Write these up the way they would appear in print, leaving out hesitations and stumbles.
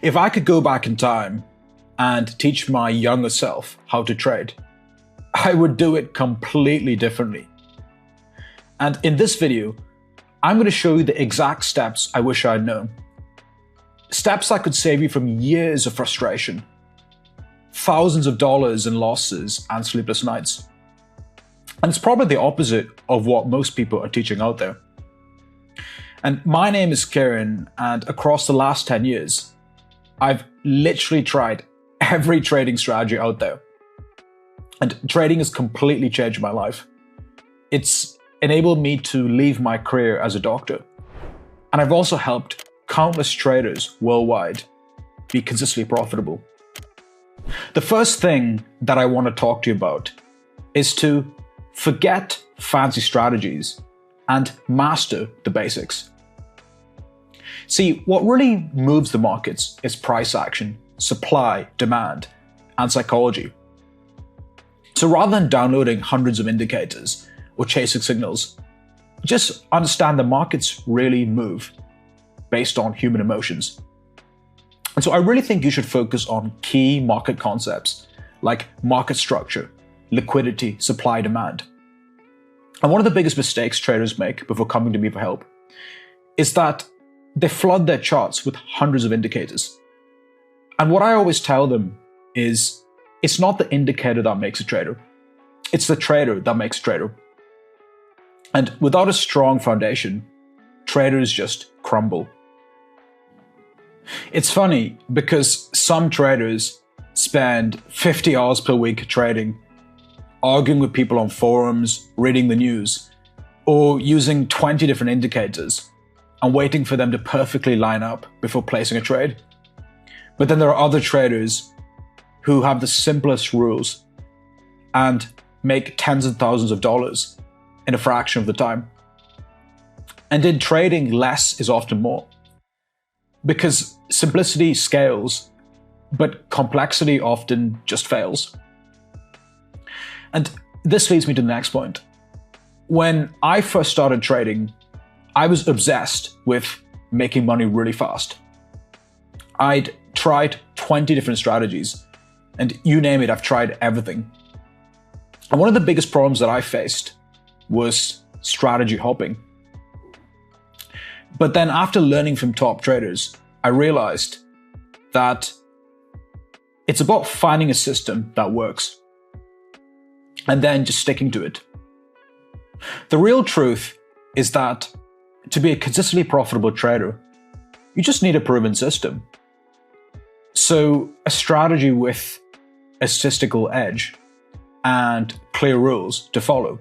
If I could go back in time and teach my younger self how to trade, I would do it completely differently. And in this video, I'm going to show you the exact steps I wish I'd known. Steps that could save you from years of frustration, thousands of dollars in losses and sleepless nights. And it's probably the opposite of what most people are teaching out there. And my name is Kiran, and across the last 10 years, I've literally tried every trading strategy out there. And trading has completely changed my life. It's enabled me to leave my career as a doctor. And I've also helped countless traders worldwide be consistently profitable. The first thing that I want to talk to you about is to forget fancy strategies and master the basics. See, what really moves the markets is price action, supply, demand, and psychology. So rather than downloading hundreds of indicators or chasing signals, just understand the markets really move based on human emotions. And so I really think you should focus on key market concepts like market structure, liquidity, supply, demand. And one of the biggest mistakes traders make before coming to me for help is that they flood their charts with hundreds of indicators. And what I always tell them is, it's not the indicator that makes a trader. It's the trader that makes a trader. And without a strong foundation, traders just crumble. It's funny because some traders spend 50 hours per week trading, arguing with people on forums, reading the news, or using 20 different indicators and waiting for them to perfectly line up before placing a trade. But then there are other traders who have the simplest rules and make tens of thousands of dollars in a fraction of the time. And in trading, less is often more. Because simplicity scales, but complexity often just fails. And this leads me to the next point. When I first started trading, I was obsessed with making money really fast. I'd tried 20 different strategies, and you name it, I've tried everything. And one of the biggest problems that I faced was strategy hopping. But then after learning from top traders, I realized that it's about finding a system that works and then just sticking to it. The real truth is that to be a consistently profitable trader, you just need a proven system. So a strategy with a statistical edge and clear rules to follow.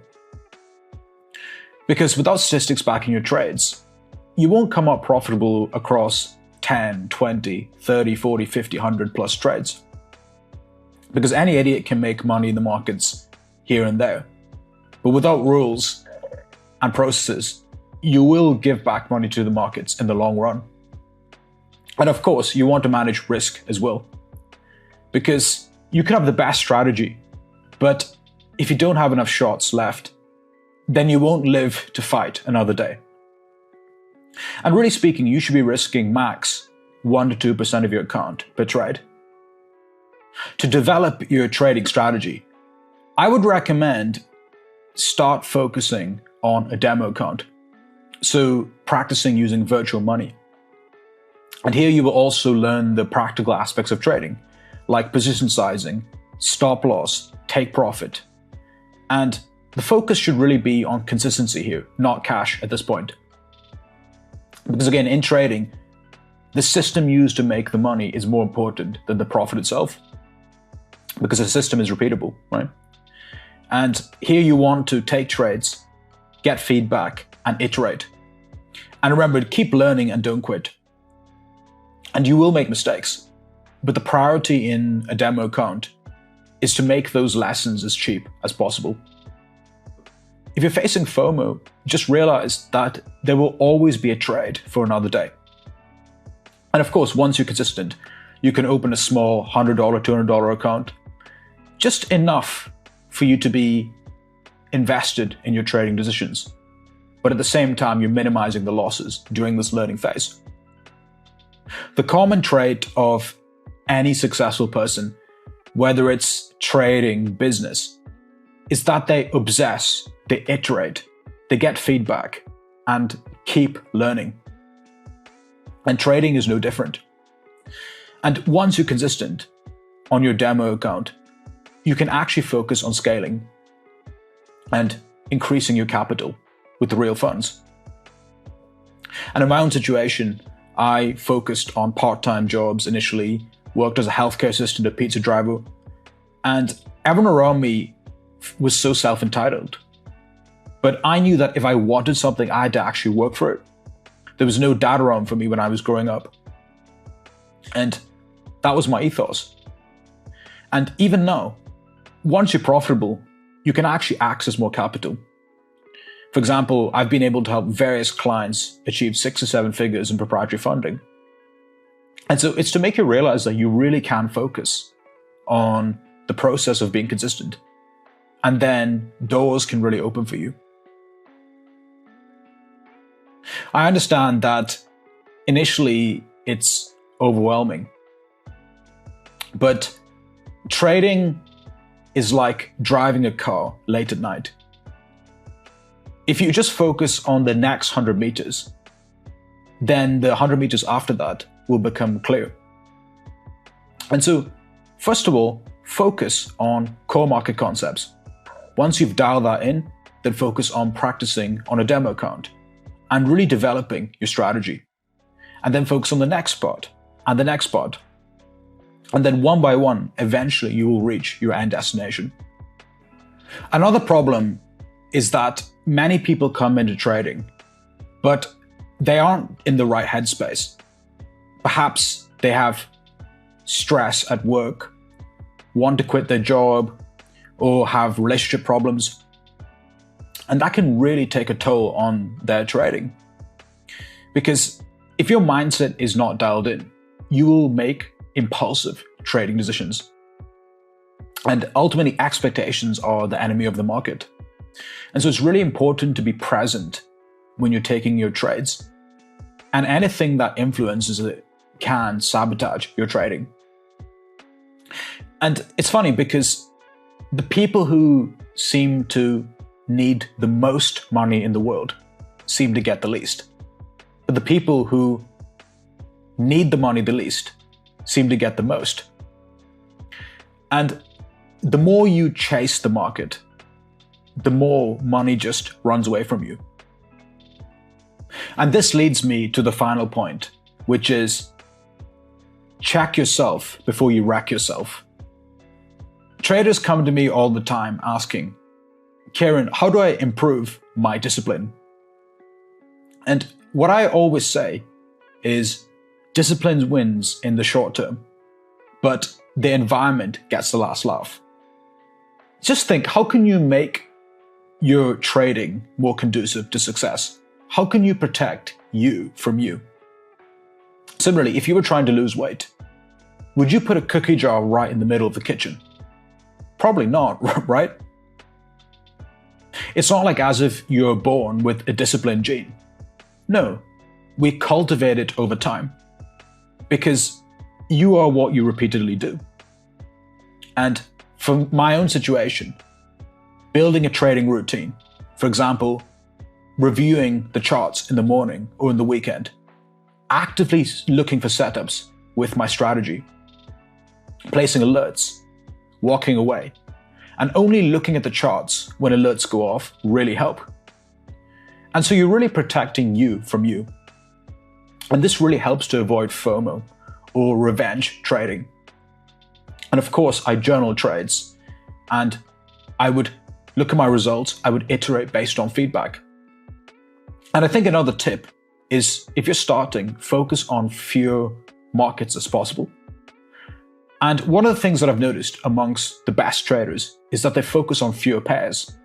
Because without statistics backing your trades, you won't come up profitable across 10, 20, 30, 40, 50, 100 plus trades. Because any idiot can make money in the markets here and there. But without rules and processes, you will give back money to the markets in the long run. And of course, you want to manage risk as well. Because you can have the best strategy, but if you don't have enough shots left, then you won't live to fight another day. And really speaking, you should be risking max 1 to 2% of your account per trade. To develop your trading strategy, I would recommend start focusing on a demo account. So practicing using virtual money. And here you will also learn the practical aspects of trading, like position sizing, stop loss, take profit. And the focus should really be on consistency here, not cash at this point. Because again, in trading, the system used to make the money is more important than the profit itself. Because the system is repeatable, right? And here you want to take trades, get feedback, and iterate. And remember, keep learning and don't quit. And you will make mistakes. But the priority in a demo account is to make those lessons as cheap as possible. If you're facing FOMO, just realize that there will always be a trade for another day. And of course, once you're consistent, you can open a small $100, $200 account, just enough for you to be invested in your trading decisions. But at the same time, you're minimizing the losses during this learning phase. The common trait of any successful person, whether it's trading, business, is that they obsess, they iterate, they get feedback, and keep learning. And trading is no different. And once you're consistent on your demo account, you can actually focus on scaling and increasing your capital with the real funds. And in my own situation, I focused on part-time jobs initially, worked as a healthcare assistant, a pizza driver, and everyone around me was so self-entitled. But I knew that if I wanted something, I had to actually work for it. There was no dad around for me when I was growing up. And that was my ethos. And even now, once you're profitable, you can actually access more capital. For example, I've been able to help various clients achieve 6 or 7 figures in proprietary funding. And so it's to make you realize that you really can focus on the process of being consistent. And then doors can really open for you. I understand that initially it's overwhelming, but trading is like driving a car late at night. If you just focus on the next 100 meters, then the 100 meters after that will become clear. And so, first of all, focus on core market concepts. Once you've dialed that in, then focus on practicing on a demo account and really developing your strategy. And then focus on the next part and the next part. And then one by one, eventually you will reach your end destination. Another problem is that many people come into trading, but they aren't in the right headspace. Perhaps they have stress at work, want to quit their job, or have relationship problems. And that can really take a toll on their trading. Because if your mindset is not dialed in, you will make impulsive trading decisions. And ultimately, expectations are the enemy of the market. And so it's really important to be present when you're taking your trades. And anything that influences it can sabotage your trading. And it's funny because the people who seem to need the most money in the world seem to get the least. But the people who need the money the least seem to get the most. And the more you chase the market, the more money just runs away from you. And this leads me to the final point, which is check yourself before you wreck yourself. Traders come to me all the time asking, Kiran, how do I improve my discipline? And what I always say is discipline wins in the short term, but the environment gets the last laugh. Just think, how can you make your trading more conducive to success? How can you protect you from you? Similarly, if you were trying to lose weight, would you put a cookie jar right in the middle of the kitchen? Probably not, right? It's not like as if you're born with a disciplined gene. No, we cultivate it over time because you are what you repeatedly do. And for my own situation, building a trading routine, for example, reviewing the charts in the morning or in the weekend, actively looking for setups with my strategy, placing alerts, walking away, and only looking at the charts when alerts go off really help. And so you're really protecting you from you. And this really helps to avoid FOMO or revenge trading. And of course, I journal trades and I would look at my results, I would iterate based on feedback. And I think another tip is if you're starting, focus on fewer markets as possible. And one of the things that I've noticed amongst the best traders is that they focus on fewer pairs.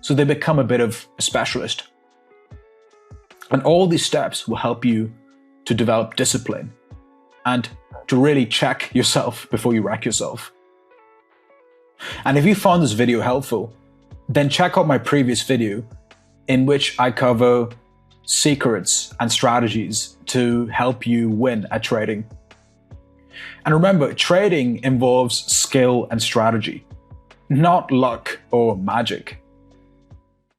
So they become a bit of a specialist. And all these steps will help you to develop discipline and to really check yourself before you wreck yourself. And if you found this video helpful, then check out my previous video in which I cover secrets and strategies to help you win at trading. And remember, trading involves skill and strategy, not luck or magic.